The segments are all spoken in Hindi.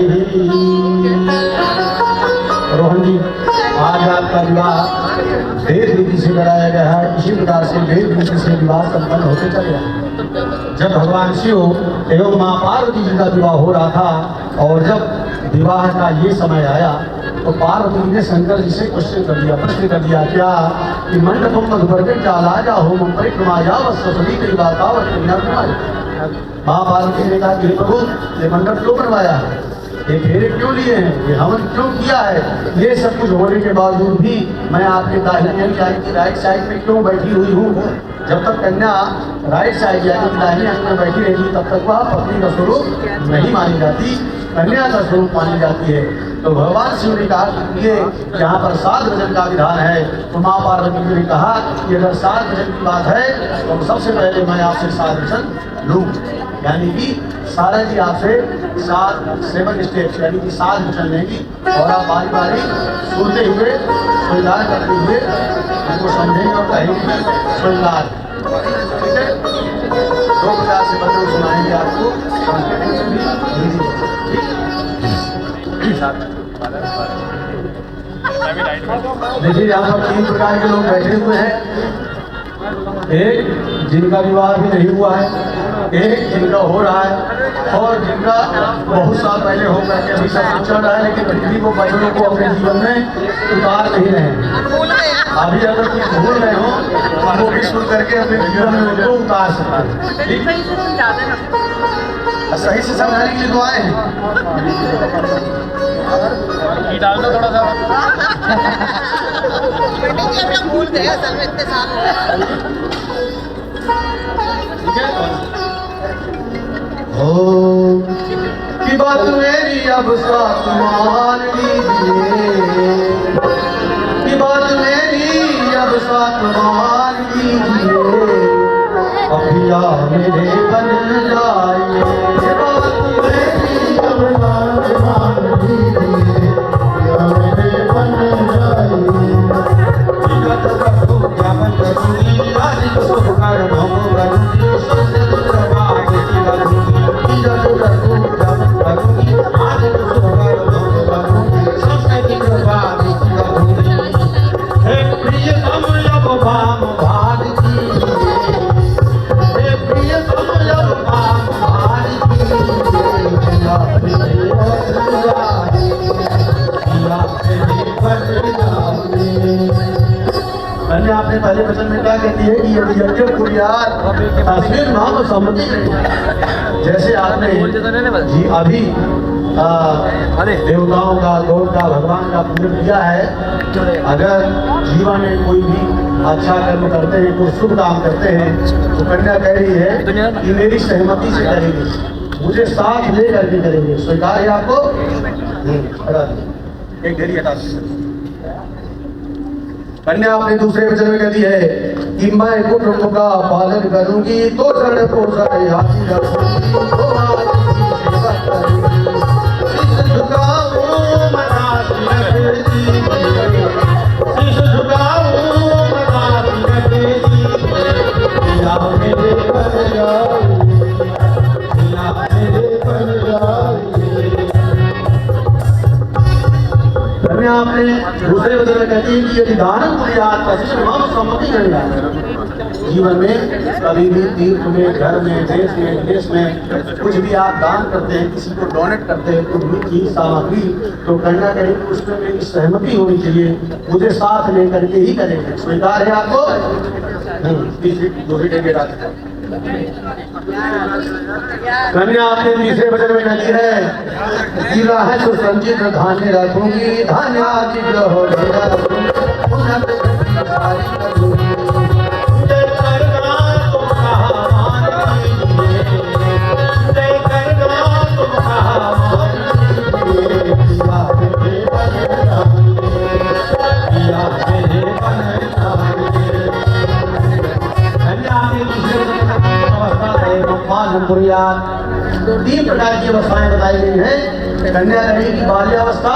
करी। रोहन जी, आज आपका विवाह वेद रीति से कराया गया है। इसी प्रकार से वेद रीति से विवाह संपन्न होते चले गए। जब भगवान शिव एवं माँ पार्वती जी का विवाह हो रहा था और जब विवाह का ये समय आया तो पार्वती ने शंकर जी से क्वेश्चन कर दिया, प्रश्न कर दिया क्या कि मंडपम मधुपर्गट जालाजा होम परिक्रमा वस्तुसती कई बात माँ पार्वती ने कहा कि प्रभु ये मंडप क्यों बनवाया है, ये फेरे क्यों लिए हैं, ये हवन क्यों किया है, ये सब कुछ होने के बावजूद भी मैं आपके दाहिने अंग की राइट साइड में क्यों बैठी हुई हूँ। जब तक कन्या राइट साइड यानी कि दाहिने अंग में बैठी रहेगी तब तक वह पत्नी का स्वरूप नहीं मानी जाती, कन्या का स्वरूप मानी जाती है। तो भगवान शिव ने कहा कि ये यहाँ पर 7 भजन का विधान है। तो माँ पार्वती जी ने कहा कि अगर 7 भजन की बात है तो सबसे पहले मैं आपसे 7 भजन लूँ, यानी कि सारा जी आपसे 7 स्टेप्स यानी कि 7 भजन लेंगी और आप बारी बारी सुनते हुए स्वीकार करते हुए उनको समझेंगे और कहेंगे स्वीकार। ठीक है, 2 प्रकार से भजन सुनाएंगे आपको, संस्कृत में भी हिंदी में। देखिए यहाँ पर 3 प्रकार के लोग बैठे हुए हैं। एक जिनका विवाह भी नहीं हुआ है, एक जिनका हो रहा है और जिनका बहुत साल पहले हो करके अभी सब कुछ चल रहा है, लेकिन फिर भी वो बच्चों को अपने जीवन में उतार नहीं रहे हैं। अभी अगर कुछ भूल रहे हो तो वो भी सुन करके अपने जीवन में उनको उतार सकते हैं। सही से समझाने के लिए तो आए हैं। डाल दो थोड़ा सा। भूल गए असल में इतने साल हो गए। ठीक है। ओ की बात मेरी अब साथ मान लीजिए, की बात मेरी अब साथ मान लीजिए, अभिया मेरे बन जाइए। बात मेरी अब साथ मान लीजिए, अभिया मेरे बन जाइए। जगत रखो जगत करूँगी आज शुभ कर्म करूँगी संत प्रभाग की करूँगी। जगत रखो जगत करूँगी आज शुभ कर्म करूँगी संत प्रभाग की करूँगी। हे प्रिय समयब भाम भाग की, हे प्रिय समयब भाम भाग की, या मेरे बन जाए, या मेरे बन जाए। मैंने आपने पहले वचन में क्या कहती है कि यदि यज्ञ कुरियार तस्वीर नाम सम्मति नहीं। जैसे आपने जी अभी देवताओं का गौर का भगवान का पूजन किया है, अगर जीवन में कोई भी अच्छा कर्म करते हैं, कोई शुभ काम करते हैं तो कन्या कह रही है कि मेरी सहमति से करेंगे, मुझे साथ ले करके करेंगे। स्वीकार है आपको? एक ढेरी हटा दीजिए। कन्या अपने दूसरे वचन में कहती है कि मैं कुटुंब का पालन करूंगी, तो चरण पोषण हाथी रखूंगी, तो सेवा करूंगी, शीश झुकाऊं मनासी रखेगी, शीश झुकाऊं मनासी रखेगी, या मेरे बन जाए, या मेरे बन जाए। आपने दूसरे वचन में कहती है कि यदि दान सम्मति नहीं, जीवन में कभी भी तीर्थ में, घर में, देश में, विदेश में कुछ भी आप दान करते हैं, किसी को डोनेट करते हैं कुछ भी चीज सामग्री, तो कन्या कहीं उसमें मेरी सहमति होनी चाहिए, मुझे साथ लेकर के ही करेंगे। स्वीकार है आपको? कन्या अपने तीसरे वचन में कहती है कि है सुसंचित धान्य रखूंगी, धान्य हो तो 3 प्रकार की अवस्थाएं बताई गई हैं। कन्या करेगी बाल्यावस्था,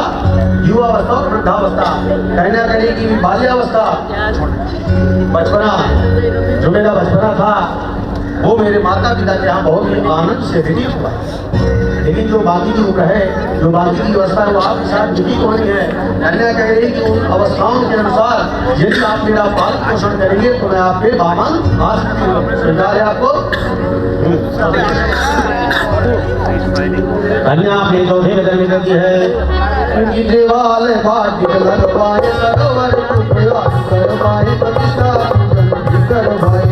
युवावस्था और वृद्धावस्था। कन्या करेगी बाल्यावस्था, बचपना, जो मेरा बचपना था वो मेरे माता पिता के यहाँ बहुत ही आनंद से व्यतीत हुआ। लेकिन जो बाकी की उम्र है, जो बाकी की अवस्था है वो आपके साथ जुड़ी होनी है। कन्या कह रही कि उन अवस्थाओं के अनुसार यदि आप मेरा पालन पोषण करेंगे तो मैं आपके बामन आ सकती हूँ। स्वीकार है आपको? कन्या अपने चौथे वचन में कहती है कि देवाल बाटी लगवाए सरोवर करवाए प्रतिष्ठा करवाए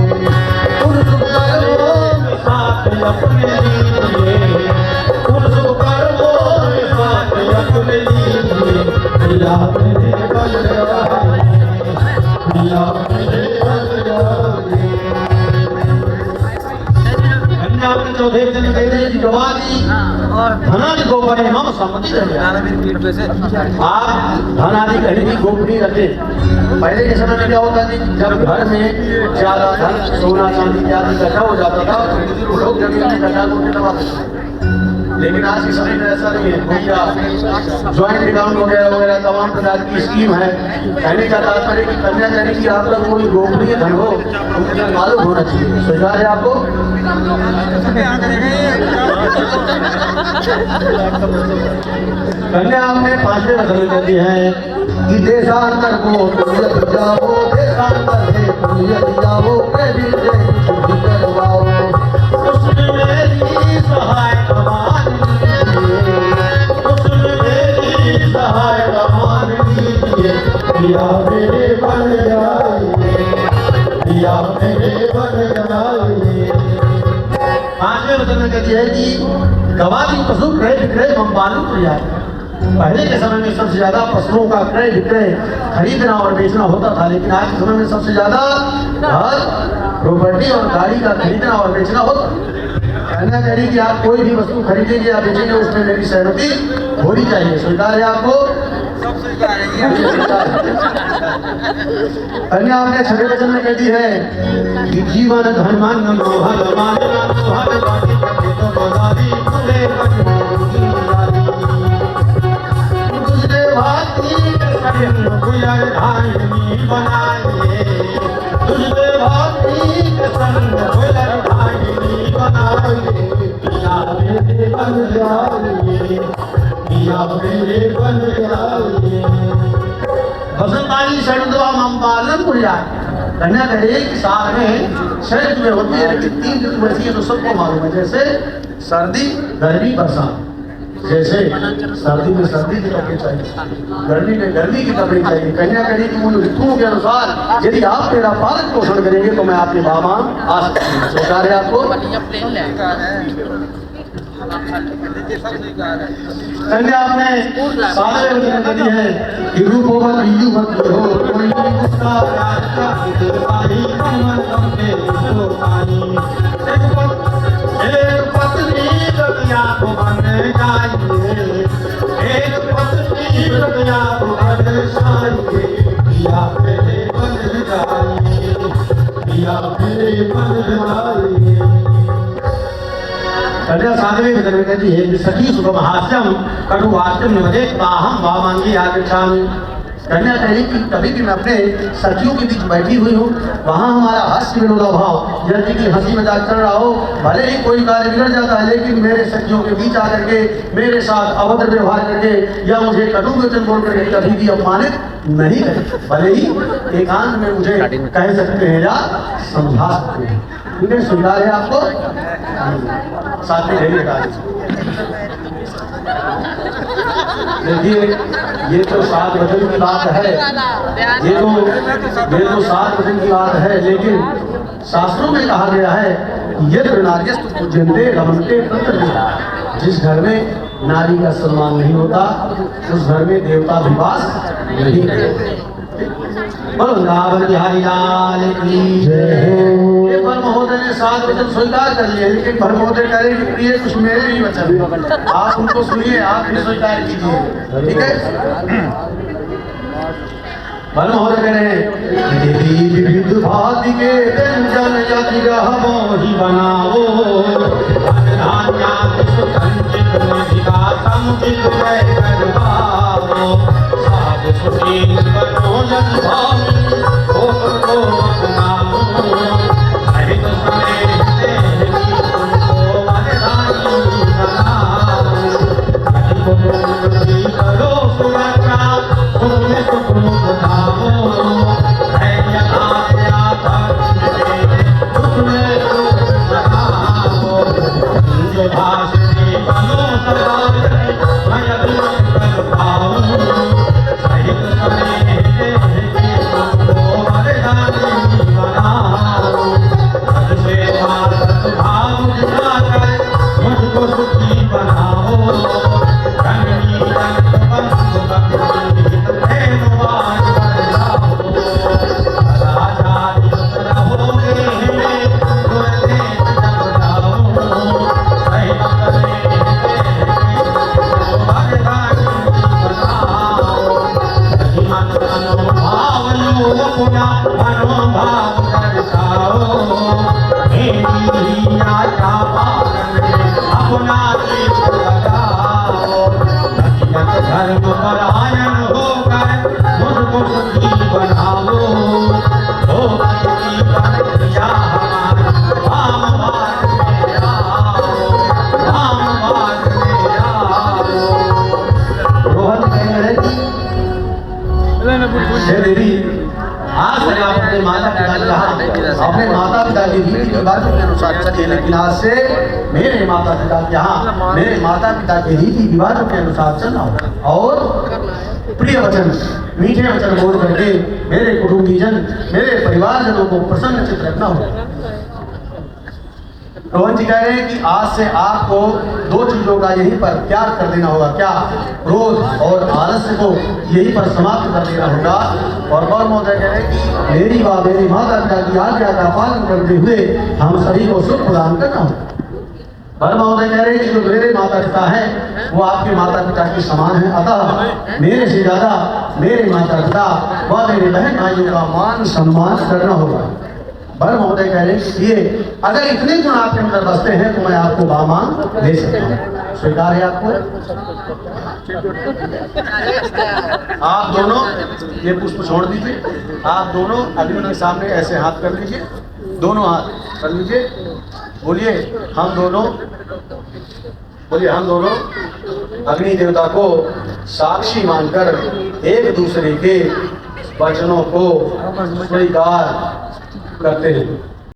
उन कर्मों में साथ अपने लीजिए, उन कर्मों में साथ अपने लीजिए, पिया मेरे बन जाए, पिया मेरे बन जाए। अपने चौथे वचन में कहते हैं कि गवादी धनादि गोपनीय मम सम्मति रहे। आप धनादि कहीं भी गोपनीय रखे। पहले के समय में क्या होता था, जब घर में ज्यादा धन सोना चांदी इत्यादि इकट्ठा हो जाता था तो लोग जमीन में इकट्ठा करके दबाते थे। लेकिन आज के समय में ऐसा नहीं है। भैया ज्वाइंट अकाउंट वगैरह तमाम प्रकार की स्कीम है। कहने का तात्पर्य कि कन्या कहने की आप तक कोई गोपनीय धन हो उनके मालूम होना चाहिए। स्वीकार है आपको? कन्या आपने पांचवें वचन में कहती है कि देशांतर को पुण्य जाओ, देशांतर है पुण्य जाओ, प्रेमी से शुद्धि करवाओ, उसमें मेरी सहायता मान लीजिए, उसमें मेरी सहायता मान लीजिए, पिया मेरे बन जाइए, पिया मेरे बन जाइए। पांचवें वचन में कहती है कि गवादी पशु क्रय विक्रय हम पालन किया। पहले के समय में सबसे ज्यादा पशुओं का क्रय विक्रय खरीदना और बेचना होता था, लेकिन आज के समय में सबसे ज्यादा घर प्रॉपर्टी और गाड़ी का खरीदना और बेचना होता। कहना चाहिए कि आप कोई भी वस्तु खरीदेंगे या बेचेंगे उसमें मेरी सहमति होनी चाहिए। स्वीकार है आपको? कन्या आपने छठे वचन में कहती है कि जीवन धर्मान मोहन मानना मोहन बाकी करके तो गोदारी खुले तुझे भाती कसम गुजर धानी बनाए, तुझे भाती कसम गुजर धानी बनाए, पिया मेरे बन जाइए, पिया मेरे बन जाइए। बसंतानी शरणदवा मम पालन पुर जाए। कन्या कह रही है कि साथ में शरद में होती है, लेकिन 3 ऋतु ऐसी है तो सबको मालूम है, जैसे सर्दी गर्मी बरसात। जैसे सर्दी में सर्दी के कपड़े चाहिए, गर्मी में गर्मी के कपड़े चाहिए। कन्या कह रही कि उन ऋतुओं के अनुसार यदि आप मेरा पालन पोषण करेंगे तो मैं आपके बाबा आ सकती हूँ। स्वीकार है आपको? कन्या आपने सारे वचन कही है कि रूपोवत युवत हो कोई उसका रास्ता दिखाई मन हमने तो पानी एक पत्नी दुनिया को बन जाइए, एक पत्नी दुनिया को बन जाइए, पिया मेरे बन जाइए, पिया मेरे बन जाइए। कन्या साधवे वचन में कहती है कि सखी सुगम हास्यम कटु वाक्यम निवदे ताहम वामांगी आगच्छामि। कन्या कह रही कि कभी भी मैं अपने सखियों के बीच बैठी हुई हूँ, वहाँ हमारा हास्य विनोदा भाव जैसे कि हंसी मजाक चल रहा हो, भले ही कोई कार्य बिगड़ जाता है लेकिन मेरे सखियों के बीच आकर के मेरे साथ अभद्र व्यवहार करके या मुझे कटु वचन बोल करके कभी भी अपमानित नहीं करे। भले ही एकांत में मुझे कह सकते हैं या समझा सकते हैं। ठीक है? स्वीकार है आपको? साथ में ढेरी हटा देखिए, ये तो 7 वचन की बात है, ये तो 7 वचन की बात है, लेकिन शास्त्रों में कहा गया है यत्र नार्यस्तु पूज्यन्ते रमन्ते तत्र देवता। जिस घर में नारी का सम्मान नहीं होता उस घर में देवता भी वास नहीं करते। वृंदावन बिहारी लाल की जय। पर महोदय ने 7 वचन स्वीकार कर लिए, लेकिन पर महोदय कह रहे कि प्रिय कुछ मेरे भी वचन आप उनको सुनिए, आप भी स्वीकार कीजिए। ठीक है? पर महोदय कह रहे देवी विविध भांति के व्यंजन यदि मोहि बनाओ, संचित निधिका समुचित करवाओ, साध सुशील बनो जन भावी हो तो अपनाओ, सहित समेत तुमको वरदानी बनाओ। रिवाजों के अनुसार चलिए, लेकिन आज से मेरे माता पिता के यहाँ, मेरे माता पिता के रीति रिवाजों के अनुसार चलना होगा और प्रिय वचन, मीठे वचन बोल करके मेरे कुटुंबीजन, मेरे परिवारजनों को प्रसन्नचित रखना होगा। रोहन जी कह रहे हैं कि आज से आपको दो चीजों का यहीं पर त्याग कर देना होगा। क्या? क्रोध और आलस्य को यहीं पर समाप्त कर देना होगा। और गौर महोदय कह रहे हैं कि मेरी व मेरी माता पिता की आज्ञा का पालन करते हुए हम सभी को सुख प्रदान करना होगा। पर महोदय कह रहे हैं कि जो मेरे माता पिता हैं वो आपके माता पिता के समान हैं, अतः मेरे से ज्यादा मेरे माता पिता व मेरे बहन भाइयों का मान सम्मान करना होगा। बर महोदय कह रहे हैं ये अगर इतने गुण आपके अंदर बसते हैं तो मैं आपको बामान दे सकता हूँ। स्वीकार है आपको? आप दोनों ये पुष्प छोड़ दीजिए। आप दोनों अग्नि के सामने ऐसे हाथ कर लीजिए, दोनों हाथ कर लीजिए। बोलिए हम दोनों, बोलिए हम दोनों अग्नि देवता को साक्षी मानकर एक दूसरे के वचनों को स्वीकार करते हैं।